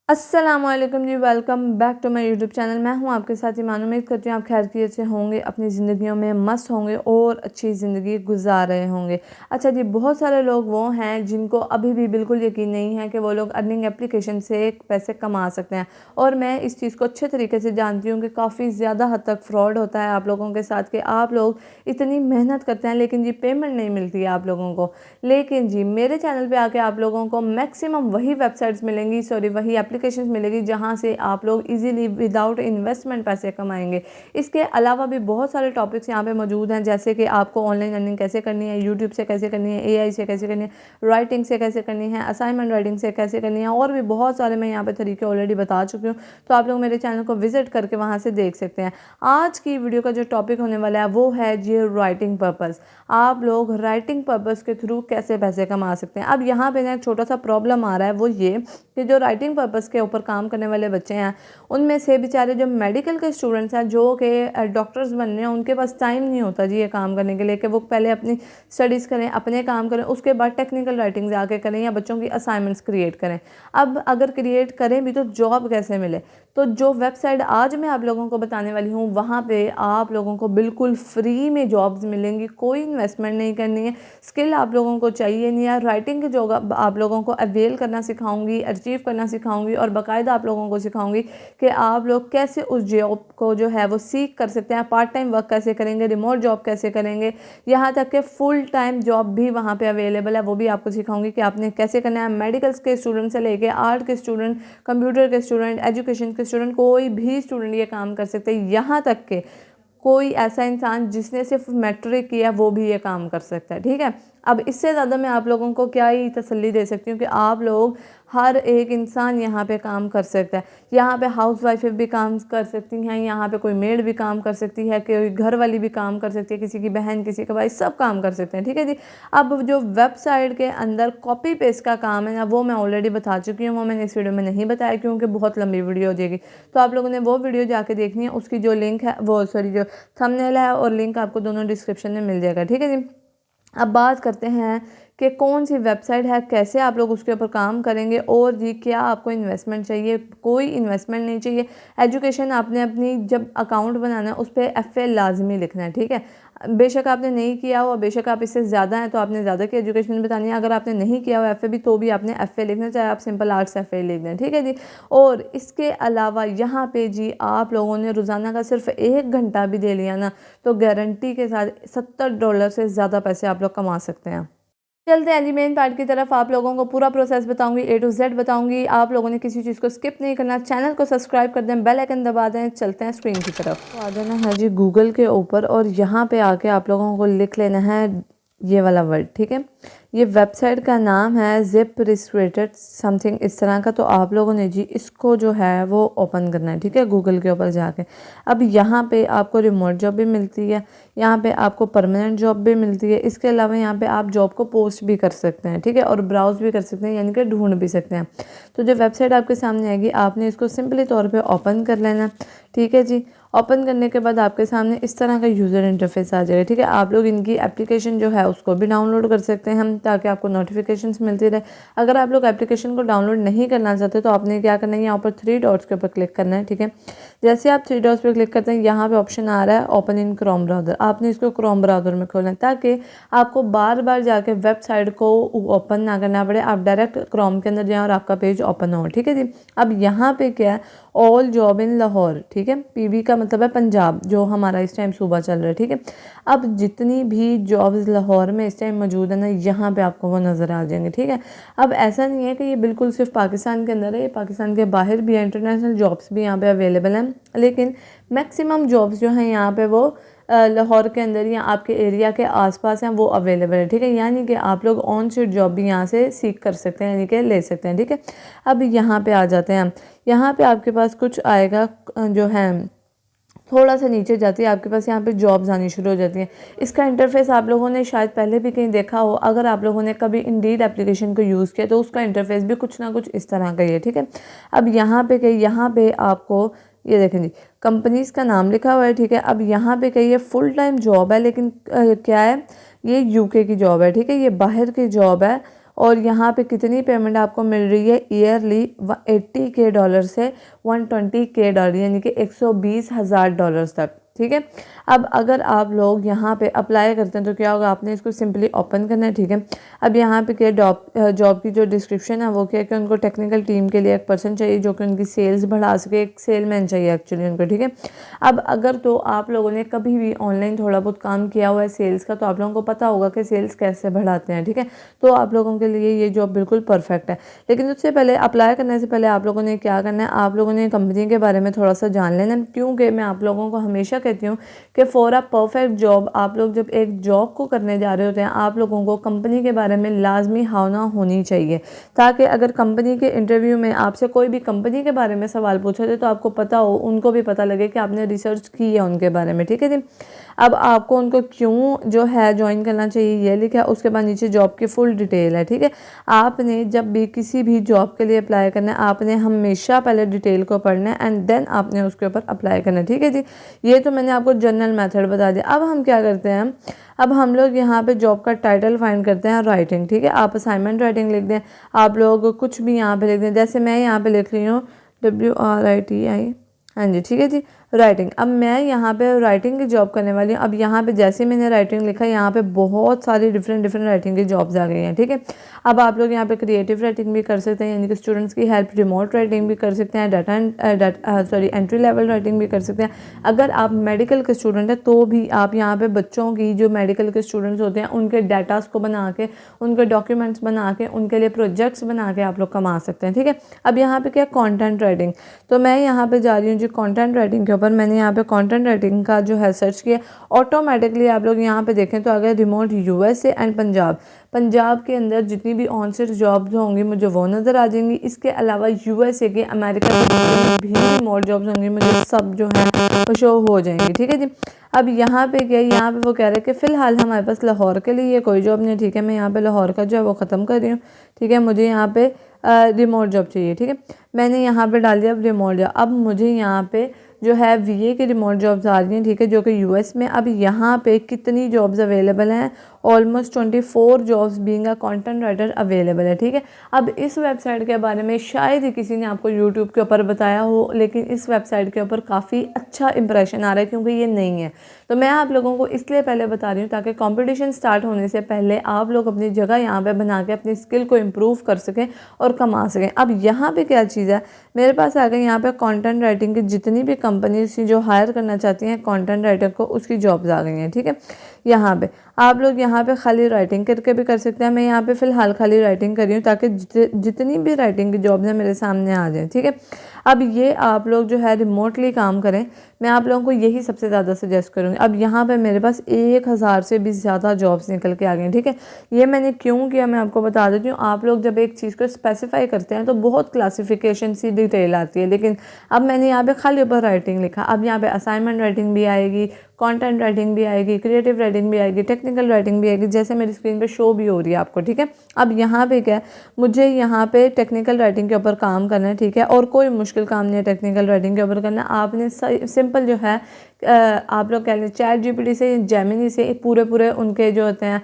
अस्सलामुअलैकुम जी, welcome back to my YouTube channel. मैं हूं आपके साथ ईमान। उम्मीद करती हूँ आप खैरियत से होंगे, अपनी ज़िंदगियों में मस्त होंगे और अच्छी ज़िंदगी गुजार रहे होंगे। अच्छा जी, बहुत सारे लोग वो हैं जिनको अभी भी बिल्कुल यकीन नहीं है कि वो लोग अर्निंग एप्लीकेशन से पैसे कमा सकते हैं, और मैं इस चीज़ को अच्छे तरीके से जानती हूँ कि काफ़ी ज़्यादा हद तक फ्रॉड होता है आप लोगों के साथ, कि आप लोग इतनी मेहनत करते हैं लेकिन जी पेमेंट नहीं मिलती है आप लोगों को। लेकिन जी मेरे चैनल पे आके आप लोगों को मैक्सिमम वही वेबसाइट्स मिलेंगी, सॉरी वही एप्लीकेशंस मिलेगी जहां से आप लोग इजीली विदाउट इन्वेस्टमेंट पैसे कमाएंगे। इसके अलावा भी बहुत सारे टॉपिक्स यहाँ पे मौजूद हैं, जैसे कि आपको ऑनलाइन अर्निंग कैसे करनी है, यूट्यूब से कैसे करनी है, एआई से कैसे करनी है, राइटिंग से कैसे करनी है, असाइनमेंट राइटिंग से कैसे करनी है, और भी बहुत सारे मैं यहाँ पे तरीके ऑलरेडी बता चुकी हूँ। तो आप लोग मेरे चैनल को विजिट करके वहाँ से देख सकते हैं। आज की वीडियो का जो टॉपिक होने वाला है वो है जी राइटिंग पर्पज़। आप लोग राइटिंग पर्पज़ के थ्रू कैसे पैसे कमा सकते हैं। अब यहाँ पे ना एक छोटा सा प्रॉब्लम आ रहा है, वो ये कि जो राइटिंग पर्पज़ के ऊपर काम करने वाले बच्चे हैं, उनमें से बेचारे जो मेडिकल के स्टूडेंट्स हैं, जो कि डॉक्टर्स बनने हैं, उनके पास टाइम नहीं होता जी ये काम करने के लिए कि वो पहले अपनी स्टडीज़ करें, अपने काम करें, उसके बाद टेक्निकल राइटिंग जाके करें या बच्चों की असाइनमेंट्स क्रिएट करें। अब अगर क्रिएट करें भी तो जॉब कैसे मिले। तो जो वेबसाइट आज मैं आप लोगों को बताने वाली हूँ, वहाँ पे आप लोगों को बिल्कुल फ्री में जॉब्स मिलेंगी, कोई इन्वेस्टमेंट नहीं करनी है, स्किल आप लोगों को चाहिए नहीं है। राइटिंग के जॉब आप लोगों को अवेल करना सिखाऊंगी, अचीव करना सिखाऊंगी, और बाकायदा आप लोगों को सिखाऊंगी कि आप लोग कैसे उस जॉब को जो है वो सीख कर सकते हैं, पार्ट टाइम वर्क कैसे करेंगे, रिमोट जॉब कैसे करेंगे, यहाँ तक कि फुल टाइम जॉब भी वहाँ पे अवेलेबल है, वो भी आपको सिखाऊंगी कि आपने कैसे करना है। मेडिकल्स के स्टूडेंट से लेके आर्ट के स्टूडेंट, कंप्यूटर के स्टूडेंट, एजुकेशन के स्टूडेंट, कोई भी स्टूडेंट ये काम कर सकते हैं। यहाँ तक के कोई ऐसा इंसान जिसने सिर्फ मैट्रिक किया वो भी ये काम कर सकता है, ठीक है। अब इससे ज़्यादा मैं आप लोगों को क्या ही तसल्ली दे सकती हूँ कि आप लोग, हर एक इंसान यहाँ पे काम कर सकता है। यहाँ पे हाउस वाइफ भी काम कर सकती हैं, यहाँ पे कोई मेड भी काम कर सकती है, कोई घर वाली भी काम कर सकती है, किसी की बहन, किसी का भाई, सब काम कर सकते हैं, ठीक है जी। अब जो वेबसाइट के अंदर कॉपी पेस्ट का काम है ना, वो मैं ऑलरेडी बता चुकी हूँ, वो मैंने इस वीडियो में नहीं बताया क्योंकि बहुत लंबी वीडियो हो जाएगी। तो आप लोगों ने वो वीडियो जाके देखनी है, उसकी जो लिंक है वो, सॉरी, जो थंबनेल है और लिंक आपको दोनों डिस्क्रिप्शन में मिल जाएगा, ठीक है जी। अब बात करते हैं कि कौन सी वेबसाइट है, कैसे आप लोग उसके ऊपर काम करेंगे, और जी क्या आपको इन्वेस्टमेंट चाहिए। कोई इन्वेस्टमेंट नहीं चाहिए। एजुकेशन आपने अपनी जब अकाउंट बनाना है उस पर FA लाजमी लिखना है, ठीक है। बेशक आपने नहीं किया हो, बेशक आप इससे ज़्यादा हैं तो आपने ज़्यादा की एजुकेशन बतानी है। अगर आपने नहीं किया हो FA भी, तो भी आपने FA लिखना है, चाहे आप सिंपल आर्ट्स FA लिख दें, ठीक है जी। और इसके अलावा यहाँ पे जी आप लोगों ने रोज़ाना का सिर्फ 1 घंटा भी दे लिया ना, तो गारंटी के साथ $70 से ज़्यादा पैसे आप लोग कमा सकते हैं। चलते हैं जी मेन पार्ट की तरफ। आप लोगों को पूरा प्रोसेस बताऊंगी, A to Z बताऊंगी। आप लोगों ने किसी चीज़ को स्किप नहीं करना, चैनल को सब्सक्राइब कर दें, बेल आइकन दबा दें। चलते हैं स्क्रीन की तरफ। तो आ जाना है जी गूगल के ऊपर, और यहाँ पे आके आप लोगों को लिख लेना है ये वाला वर्ड, ठीक है। ये वेबसाइट का नाम है जिप रिस्ट्रेटेड समथिंग इस तरह का। तो आप लोगों ने जी इसको जो है वो ओपन करना है, ठीक है, गूगल के ऊपर जाके। अब यहाँ पे आपको रिमोट जॉब भी मिलती है, यहाँ पे आपको परमानेंट जॉब भी मिलती है। इसके अलावा यहाँ पे आप जॉब को पोस्ट भी कर सकते हैं, ठीक है, और ब्राउज भी कर सकते हैं, यानी कि ढूंढ भी सकते हैं। तो जो वेबसाइट आपके सामने आएगी, आपने इसको सिंपली तौर पे ओपन कर लेना, ठीक है जी। ओपन करने के बाद आपके सामने इस तरह का यूज़र इंटरफेस आ जाएगा, ठीक है। आप लोग इनकी एप्लीकेशन जो है उसको भी डाउनलोड कर सकते हैं हम, ताकि आपको नोटिफिकेशंस मिलती रहे। अगर आप लोग एप्लीकेशन को डाउनलोड नहीं करना चाहते तो आपने क्या करना है, यहाँ पर 3 डॉट्स के ऊपर क्लिक करना है, ठीक है। जैसे आप 3 डॉट्स पर क्लिक करते हैं, यहाँ पे ऑप्शन आ रहा है ओपन इन क्रोम ब्राउज़र। आपने इसको क्रोम ब्राउज़र में खोलना है, ताकि आपको बार बार जाके वेबसाइट को ओपन ना करना पड़े। आप डायरेक्ट क्रोम के अंदर जाएँ और आपका पेज ओपन हो, ठीक है जी। अब यहाँ पे क्या है, ऑल जॉब इन लाहौर, ठीक है। PB का मतलब है पंजाब, जो हमारा इस टाइम सूबा चल रहा है, ठीक है। अब जितनी भी जॉब्स लाहौर में इस टाइम मौजूद है ना, यहाँ पे आपको वो नज़र आ जाएंगे, ठीक है। अब ऐसा नहीं है कि ये बिल्कुल सिर्फ पाकिस्तान के अंदर है, ये पाकिस्तान के बाहर भी है, इंटरनेशनल जॉब्स भी यहाँ पे अवेलेबल हैं। लेकिन मैक्सिमम जॉब्स जो हैं यहाँ पे वो लाहौर के अंदर या आपके एरिया के आसपास हैं, वो अवेलेबल है, ठीक है। यानी कि आप लोग ऑन सीट जॉब भी यहाँ से सीख कर सकते हैं, यानी कि ले सकते हैं, ठीक है। अब यहाँ पे आ जाते हैं। यहाँ पे आपके पास कुछ आएगा जो है, थोड़ा सा नीचे जाती है आपके पास, यहाँ पे जॉब्स आनी शुरू हो जाती हैं। इसका इंटरफेस आप लोगों ने शायद पहले भी कहीं देखा हो। अगर आप लोगों ने कभी इंडीड एप्लीकेशन को यूज़ किया तो उसका इंटरफेस भी कुछ ना कुछ इस तरह का ही है, ठीक है। अब यहाँ पे आपको ये देखें जी, कंपनीज का नाम लिखा हुआ है, ठीक है। अब यहाँ पे कहीं ये फुल टाइम जॉब है, लेकिन क्या है, ये UK की जॉब है, ठीक है, ये बाहर की जॉब है। और यहाँ पे कितनी पेमेंट आपको मिल रही है ईयरली, $80K से $120K, यानी कि $120,000 तक। ठीक है। अब अगर आप लोग यहाँ पे अप्लाई करते हैं तो क्या होगा, आपने इसको सिंपली ओपन करना है। ठीक है। अब यहाँ पे क्या जॉब की जो डिस्क्रिप्शन है वो क्या है कि उनको टेक्निकल टीम के लिए एक पर्सन चाहिए जो कि उनकी सेल्स बढ़ा सके, एक सेलमैन चाहिए एक्चुअली उनको। ठीक है। अब अगर तो आप लोगों ने कभी भी ऑनलाइन थोड़ा बहुत काम किया हुआ है सेल्स का, तो आप लोगों को पता होगा कि सेल्स कैसे बढ़ाते हैं। ठीक है। तो आप लोगों के लिए ये जॉब बिल्कुल परफेक्ट है। लेकिन उससे पहले, अप्लाई करने से पहले आप लोगों ने क्या करना है, आप लोगों ने कंपनी के बारे में थोड़ा सा जान लेना है। क्योंकि मैं आप लोगों को हमेशा कहती हूँ कि फॉर अ परफेक्ट जॉब, आप लोग जब एक जॉब को करने जा रहे होते हैं, आप लोगों को कंपनी के बारे में लाजमी हावना होनी चाहिए, ताकि अगर कंपनी के इंटरव्यू में आपसे कोई भी कंपनी के बारे में सवाल पूछा जाए तो आपको पता हो, उनको भी पता लगे कि आपने रिसर्च की है उनके बारे में। ठीक है जी। अब आपको उनको क्यों जो है ज्वाइन करना चाहिए ये लिखा है, उसके बाद नीचे जॉब की फुल डिटेल है। ठीक है। आपने जब भी किसी भी जॉब के लिए अप्लाई करना है, आपने हमेशा पहले डिटेल को पढ़ना है एंड देन आपने उसके ऊपर अप्लाई करना है। ठीक है जी। ये तो मैंने आपको जनरल मेथड बता दिया। अब हम क्या करते हैं, अब हम लोग यहाँ पे जॉब का टाइटल फाइंड करते हैं, राइटिंग। ठीक है। आप असाइनमेंट राइटिंग लिख दें, आप लोग कुछ भी यहाँ पे लिख दें, जैसे मैं यहाँ पे लिख रही हूँ WRITI। हाँ जी, ठीक है जी, राइटिंग। अब मैं यहाँ पे राइटिंग की जॉब करने वाली हूँ। अब यहाँ पे जैसे मैंने राइटिंग लिखा, यहाँ पे बहुत सारी डिफरेंट राइटिंग की जॉब्स आ गई हैं। ठीक है। अब आप लोग यहाँ पे क्रिएटिव राइटिंग भी कर सकते हैं, यानी कि स्टूडेंट्स की हेल्प, रिमोट राइटिंग भी कर सकते हैं, एंट्री लेवल राइटिंग भी कर सकते हैं। अगर आप मेडिकल के स्टूडेंट हैं तो भी आप यहाँ पे बच्चों की, जो मेडिकल के स्टूडेंट्स होते हैं, उनके डाटास को बना के, उनके डॉक्यूमेंट्स बना के, उनके लिए प्रोजेक्ट्स बना के आप लोग कमा सकते हैं। ठीक है। अब यहाँ पे क्या, कंटेंट राइटिंग। तो मैं यहाँ पे जा रही हूँ जी कंटेंट राइटिंग के ऊपर। मैंने यहाँ पे कंटेंट राइटिंग का जो है सर्च किया, ऑटोमेटिकली आप लोग यहाँ पे देखें तो अगर रिमोट USA एंड पंजाब के अंदर जितनी भी ऑनसाइट जॉब्स होंगी मुझे वो नज़र आ जाएंगी। इसके अलावा USA के, अमेरिका के भी रिमोट जॉब्स होंगी, मुझे सब जो है वो शो हो जाएंगी। ठीक है जी। अब यहाँ पे क्या, यहाँ पे वो कह रहे हैं कि फ़िलहाल हमारे पास लाहौर के लिए कोई जॉब नहीं है। ठीक है। मैं यहाँ पे लाहौर का जो है वो ख़त्म कर रही हूँ। ठीक है। मुझे यहाँ पे रिमोट जॉब चाहिए। ठीक है। मैंने यहाँ पे डाल दिया अब रिमोट जॉब। अब मुझे यहाँ पे जो है VA की रिमोट जॉब्स आ रही हैं। ठीक है। जो कि US में। अब यहाँ पे कितनी जॉब्स अवेलेबल हैं, almost 24 jobs being a content writer available है। ठीक है। अब इस वेबसाइट के बारे में शायद ही किसी ने आपको यूट्यूब के ऊपर बताया हो, लेकिन इस वेबसाइट के ऊपर काफ़ी अच्छा इंप्रेशन आ रहा है क्योंकि ये नहीं है। तो मैं आप लोगों को इसलिए पहले बता रही हूँ ताकि कंपटीशन स्टार्ट होने से पहले आप लोग अपनी जगह यहाँ पे बना के अपनी स्किल को इम्प्रूव कर सकें और कमा सकें। अब यहाँ पे क्या चीज़ है, मेरे पास आ गई यहाँ पे कंटेंट राइटिंग की जितनी भी कंपनीज जो हायर करना चाहती हैं कंटेंट राइटर को, उसकी जॉब्स आ गई हैं। ठीक है। यहाँ पे आप लोग यहाँ पे खाली राइटिंग करके भी कर सकते हैं। मैं यहाँ पे फ़िलहाल खाली राइटिंग कर रही हूँ ताकि जितनी भी राइटिंग की जॉब्स हैं मेरे सामने आ जाएँ। ठीक है। अब ये आप लोग जो है रिमोटली काम करें, मैं आप लोगों को यही सबसे ज़्यादा सजेस्ट करूँगी। अब यहाँ पे मेरे पास 1000 से भी ज़्यादा जॉब्स निकल के आ गई। ठीक है। ये मैंने क्यों किया मैं आपको बता देती हूँ। आप लोग जब एक चीज़ को स्पेसिफाई करते हैं तो बहुत क्लासिफिकेशन सी डिटेल आती है, लेकिन अब मैंने यहाँ पे खाली ऊपर राइटिंग लिखा। अब यहाँ पे असाइनमेंट राइटिंग भी आएगी, कंटेंट राइटिंग भी आएगी, क्रिएटिव राइटिंग भी आएगी, टेक्निकल राइटिंग भी आएगी, जैसे मेरी स्क्रीन पे शो भी हो रही है आपको। ठीक है। अब यहाँ पे क्या है, मुझे यहाँ पे टेक्निकल राइटिंग के ऊपर काम करना है। ठीक है। और कोई मुश्किल काम नहीं है टेक्निकल राइटिंग के ऊपर करना। आपने सिंपल जो है आप लोग कह लें ChatGPT से, जेमिनी से पूरे उनके जो होते हैं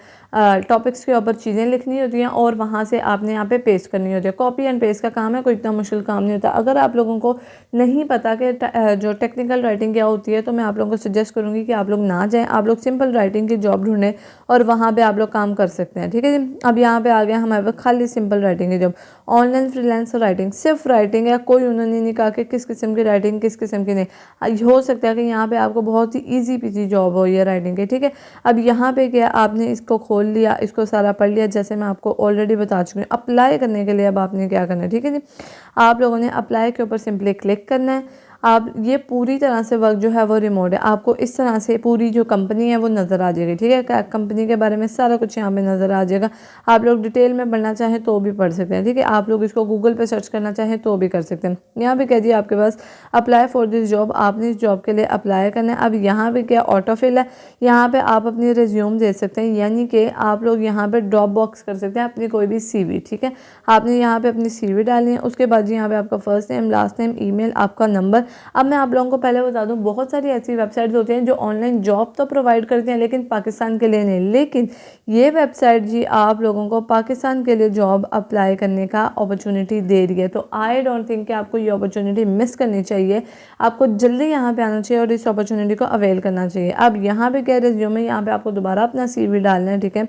टॉपिक्स के ऊपर चीज़ें लिखनी होती हैं और वहाँ से आपने यहाँ पे पेस्ट करनी होती है। कॉपी एंड पेस्ट का काम है, कोई इतना मुश्किल काम नहीं होता। अगर आप लोगों को नहीं पता कि जो टेक्निकल राइटिंग क्या होती है, तो मैं आप लोगों को सजेस्ट करूँगी कि आप लोग ना जाएँ, आप लोग सिंपल राइटिंग की जॉब ढूंढें और वहाँ पर आप लोग काम कर सकते हैं। ठीक है जी। अब यहाँ पर आ गया हमारे पास खाली सिंपल राइटिंग की जॉब, ऑनलाइन फ्रीलांसर राइटिंग, सिर्फ राइटिंग है, कोई उन्होंने नहीं कहा कि किस किस्म की राइटिंग किस किस्म की नहीं। हो सकता है कि यहाँ पे आपको बहुत ही ईजी पीजी जॉब हो ये राइटिंग की। ठीक है। अब यहाँ पे क्या, आपने इसको खोल लिया, इसको सारा पढ़ लिया, जैसे मैं आपको ऑलरेडी बता चुकी हूँ। अप्लाई करने के लिए अब आपने क्या करना है, ठीक है जी, आप लोगों ने अप्लाई के ऊपर सिंपली क्लिक करना है। आप ये पूरी तरह से वर्क जो है वो रिमोट है, आपको इस तरह से पूरी जो कंपनी है वो नज़र आ जाएगी। ठीक है। कंपनी के बारे में सारा कुछ यहाँ पे नज़र आ जाएगा। आप लोग डिटेल में पढ़ना चाहें तो भी पढ़ सकते हैं। ठीक है। आप लोग इसको गूगल पे सर्च करना चाहें तो भी कर सकते हैं। यहाँ पे कह दिए आपके पास अप्लाई फॉर दिस जॉब, आपने इस जॉब के लिए अप्लाई करना है। अब यहाँ पे क्या ऑटोफिल है, यहाँ पे आप अपनी रिज्यूम दे सकते हैं, यानी कि आप लोग यहाँ पे ड्रॉप बॉक्स कर सकते हैं अपनी कोई भी CV। ठीक है। आपने यहाँ पे अपनी CV डालनी है, उसके बाद यहाँ पे आपका first name, last name, email, आपका नंबर, अब मैं आप लोगों को पहले बता दूं, बहुत सारी ऐसी वेबसाइट्स होती हैं जो ऑनलाइन जॉब तो प्रोवाइड करती हैं लेकिन पाकिस्तान के लिए नहीं। लेकिन ये वेबसाइट जी आप लोगों को पाकिस्तान के लिए जॉब अप्लाई करने का अपॉर्चुनिटी दे रही है। तो आई डोंट थिंक कि आपको ये अपॉर्चुनिटी मिस करनी चाहिए, आपको जल्दी यहाँ पे आना चाहिए और इस अपॉर्चुनिटी को अवेल करना चाहिए। अब यहाँ पे क्या रिज्यूमे, यहाँ पे आपको दोबारा अपना CV डालना है, ठीक है।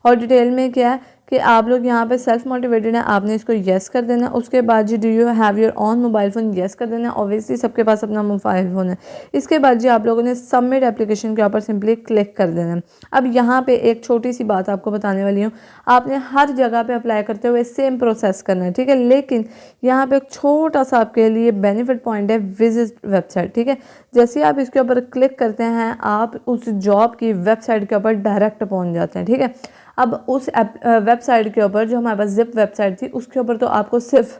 और डिटेल में क्या है कि आप लोग यहाँ पे सेल्फ मोटिवेटेड है, आपने इसको येस कर देना। उसके बाद जी do you have your own mobile phone, yes कर देना। ऑब्वियसली सबके पास अपना मोबाइल फ़ोन है। इसके बाद जी आप लोगों ने सबमिट एप्लीकेशन के ऊपर सिंपली क्लिक कर देना। अब यहाँ पे एक छोटी सी बात आपको बताने वाली हूँ, आपने हर जगह पे अप्लाई करते हुए सेम प्रोसेस करना है, ठीक है। लेकिन यहाँ पे एक छोटा सा आपके लिए बेनिफिट पॉइंट है, विजिट वेबसाइट, ठीक है। जैसे ही आप इसके ऊपर क्लिक करते हैं आप उस जॉब की वेबसाइट के ऊपर डायरेक्ट पहुँच जाते हैं, ठीक है। अब उस वेबसाइट के ऊपर जो हमारे पास जिप वेबसाइट थी उसके ऊपर तो आपको सिर्फ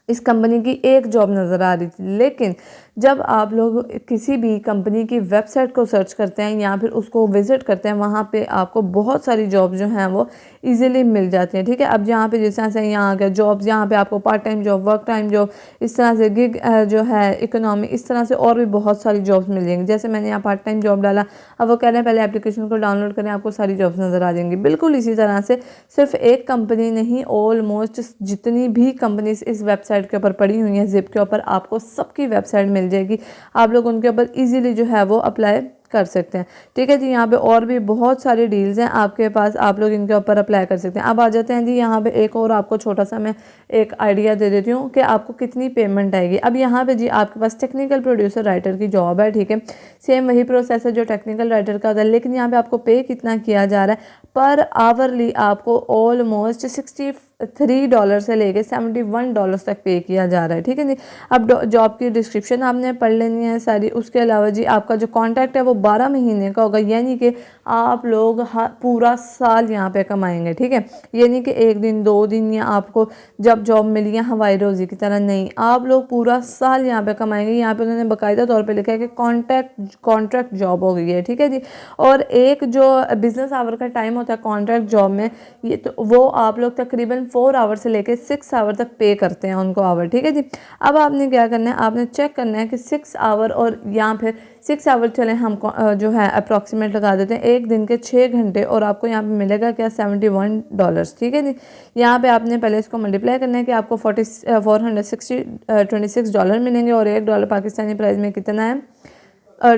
इस कंपनी की एक जॉब नज़र आ रही थी। लेकिन जब आप लोग किसी भी कंपनी की वेबसाइट को सर्च करते हैं या फिर उसको विज़िट करते हैं, वहाँ पे आपको बहुत सारी जॉब जो हैं वो इजीली मिल जाती हैं, ठीक है। अब यहाँ पे जिस तरह से यहाँ आ गया जॉब्स, यहाँ पे आपको part time job, work time job, इस तरह से गिग जो है इकोनॉमी, इस तरह से और भी बहुत सारी जॉब्स मिल जाएंगी। जैसे मैंने यहाँ पार्ट टाइम जॉब डाला, अब वो कह रहे हैं पहले एप्लीकेशन को डाउनलोड करें, आपको सारी जॉब्स नज़र आ जाएंगी। बिल्कुल इसी तरह से सिर्फ एक कंपनी नहीं, ऑलमोस्ट जितनी भी कंपनीज इस वेबसाइट के ऊपर पड़ी हुई हैं, जिप के ऊपर, आपको सबकी वेबसाइट मिल जाएगी। आप लोग उनके ऊपर इजीली जो है वो अप्लाई कर सकते हैं, ठीक है जी। यहाँ पे और भी बहुत सारे डील्स हैं आपके पास, आप लोग इनके ऊपर अप्लाई कर सकते हैं। अब आ जाते हैं जी यहाँ पे एक और आपको छोटा सा मैं एक आइडिया दे देती हूँ कि आपको कितनी पेमेंट आएगी। अब यहाँ पे जी आपके पास टेक्निकल प्रोड्यूसर राइटर की जॉब है, ठीक है। सेम वही प्रोसेस है जो टेक्निकल राइटर का होता है, लेकिन यहाँ पे आपको पे कितना किया जा रहा है, पर आवरली आपको ऑलमोस्ट $63 से लेके $71 तक पे किया जा रहा है, ठीक है जी। अब जॉब की डिस्क्रिप्शन आपने पढ़ लेनी है सारी। उसके अलावा जी आपका जो कॉन्ट्रैक्ट है वो 12 महीने का होगा, यानी कि आप लोग पूरा साल यहाँ पे कमाएंगे, ठीक है। यानी कि एक दिन 2 दिन या आपको जब जॉब मिली है हवाई रोज़ी की तरह नहीं, आप लोग पूरा साल यहाँ पे कमाएंगे। यहाँ पे उन्होंने बाकायदा तौर पे लिखा है कि कॉन्ट्रैक्ट जॉब हो गई है, ठीक है जी। और एक जो बिजनेस आवर का टाइम होता है कॉन्ट्रैक्ट जॉब में, ये तो वो आप लोग तकरीबन 4 आवर से लेके 6 आवर तक पे करते हैं उनको आवर, ठीक है जी। अब आपने क्या करना है, आपने चेक करना है कि 6 आवर और या फिर 6 आवर चले हम जो है अप्रॉक्सीमेट लगा देते हैं, एक दिन के 6 घंटे, और आपको यहाँ पे मिलेगा क्या, $71, ठीक है जी। यहाँ पे आपने पहले इसको मल्टीप्लाई करना है कि आपको 426 मिलेंगे, और $1 पाकिस्तानी प्राइस में कितना है,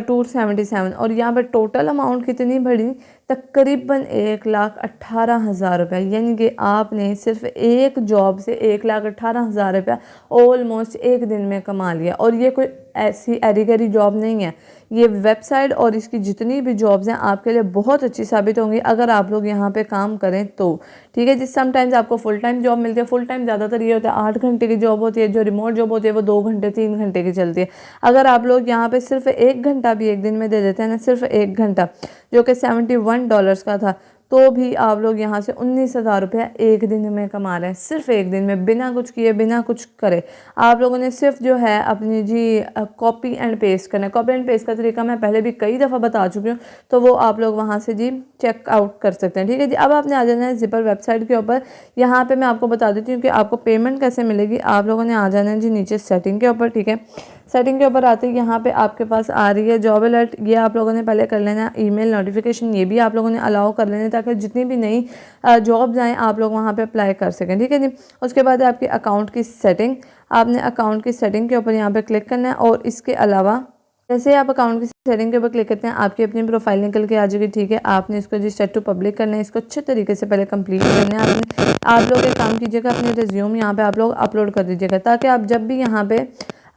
277। और यहाँ पे टोटल अमाउंट कितनी बढ़ी, तकरीबन 1,18,000 रुपये, यानी कि आपने सिर्फ एक जॉब से 1,18,000 रुपया ऑलमोस्ट एक दिन में कमा लिया। और ये कोई ऐसी एरी गरी जॉब नहीं है, ये वेबसाइट और इसकी जितनी भी जॉब्स हैं आपके लिए बहुत अच्छी साबित होंगी अगर आप लोग यहाँ पे काम करें तो, ठीक है जी। समटाइम्स आपको फुल टाइम जॉब मिलती है, फुल टाइम ज़्यादातर ये होता है 8 घंटे की जॉब होती है, जो रिमोट जॉब होती है वो 2 घंटे 3 घंटे की चलती है। अगर आप लोग यहाँ पे सिर्फ 1 घंटा भी एक दिन में दे देते हैं ना, सिर्फ 1 घंटा, जो कि $71 का था, तो भी आप लोग यहाँ से 19,000 रुपया एक दिन में कमा रहे हैं, सिर्फ एक दिन में, बिना कुछ किए, बिना कुछ करे। आप लोगों ने सिर्फ जो है अपनी जी कॉपी एंड पेस्ट करना है। कॉपी एंड पेस्ट का तरीका मैं पहले भी कई दफ़ा बता चुकी हूँ, तो वो आप लोग वहाँ से जी चेक आउट कर सकते हैं, ठीक है जी। अब आपने आ जाना है जिपर वेबसाइट के ऊपर। यहाँ पर मैं आपको बता देती हूँ कि आपको पेमेंट कैसे मिलेगी। आप लोगों ने आ जाना है जी नीचे सेटिंग के ऊपर, ठीक है। सेटिंग के ऊपर आते ही यहाँ पे आपके पास आ रही है जॉब अलर्ट, ये आप लोगों ने पहले कर लेना। ईमेल नोटिफिकेशन ये भी आप लोगों ने अलाउ कर लेना, ताकि जितनी भी नई जॉब्स आएँ आप लोग वहाँ पे अप्लाई कर सकें, ठीक है जी। उसके बाद आपके अकाउंट की सेटिंग, आपने अकाउंट की सेटिंग के ऊपर यहाँ पे क्लिक करना है। और इसके अलावा जैसे आप अकाउंट की सेटिंग के ऊपर क्लिक करते हैं आपकी अपनी प्रोफाइल निकल के आ जाएगी, ठीक है। आपने इसको जी सेट टू पब्लिक करना है, इसको अच्छे तरीके से पहले कंप्लीट करना है आपने। आप लोग एक काम कीजिएगा, अपने रिज्यूम यहाँ पे आप लोग अपलोड कर दीजिएगा, ताकि आप जब भी यहाँ पे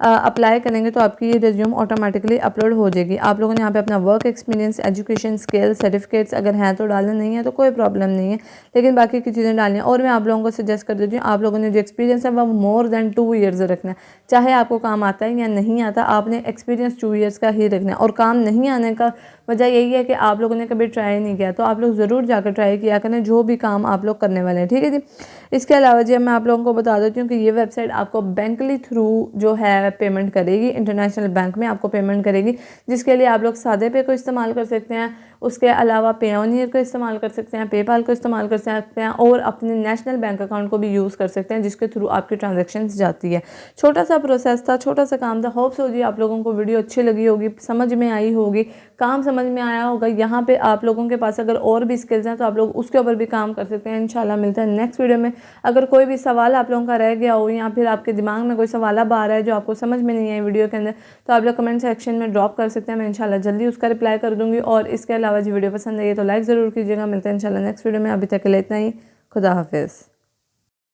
अप्लाई करेंगे तो आपकी ये रिज्यूम ऑटोमेटिकली अपलोड हो जाएगी। आप लोगों ने यहाँ पे अपना work experience, education, skill, certificates अगर हैं तो डालना, नहीं है तो कोई प्रॉब्लम नहीं है, लेकिन बाकी की चीज़ें डालनी है। और मैं आप लोगों को सजेस्ट कर देती हूँ, आप लोगों ने जो एक्सपीरियंस है वो मोर देन 2 ईयर्स रखना है। चाहे आपको काम आता है या नहीं आता, आपने एक्सपीरियंस 2 ईयर्स का ही रखना है। और काम नहीं आने का वजह यही है कि आप लोगों ने कभी ट्राई नहीं किया, तो आप लोग ज़रूर जाकर ट्राई किया करें जो भी काम आप लोग करने वाले हैं, ठीक है जी। इसके अलावा जी मैं आप लोगों को बता देती हूँ कि ये वेबसाइट आपको बैंकली थ्रू जो है पेमेंट करेगी, इंटरनेशनल बैंक में आपको पेमेंट करेगी, जिसके लिए आप लोग सादे पे को इस्तेमाल कर सकते हैं, उसके अलावा पेयोनियर का इस्तेमाल कर सकते हैं, पेपाल का इस्तेमाल कर सकते हैं और अपने नेशनल बैंक अकाउंट को भी यूज़ कर सकते हैं जिसके थ्रू आपकी ट्रांजेक्शन्स जाती है। छोटा सा प्रोसेस था, छोटा सा काम था। होप्स हो जी आप लोगों को वीडियो अच्छी लगी होगी, समझ में आई होगी, काम समझ में आया होगा। यहाँ पे आप लोगों के पास अगर और भी स्किल्स हैं तो आप लोग उसके ऊपर भी काम कर सकते हैं। इंशाल्लाह मिलते हैं नेक्स्ट वीडियो में। अगर कोई भी सवाल आप लोगों का रह गया हो या फिर आपके दिमाग में कोई सवाल अब आ रहा है जो आपको समझ में नहीं आए वीडियो के अंदर, तो आप लोग कमेंट सेक्शन में ड्रॉप कर सकते हैं। मैं इंशाल्लाह जल्दी उसका रिप्लाई कर दूँगी। और इसके अलावा जी वीडियो पसंद आई तो लाइक ज़रूर कीजिएगा। मिलते हैं इंशाल्लाह नेक्स्ट वीडियो में। अभी तक के लिए इतना ही। खुदा हाफिज़।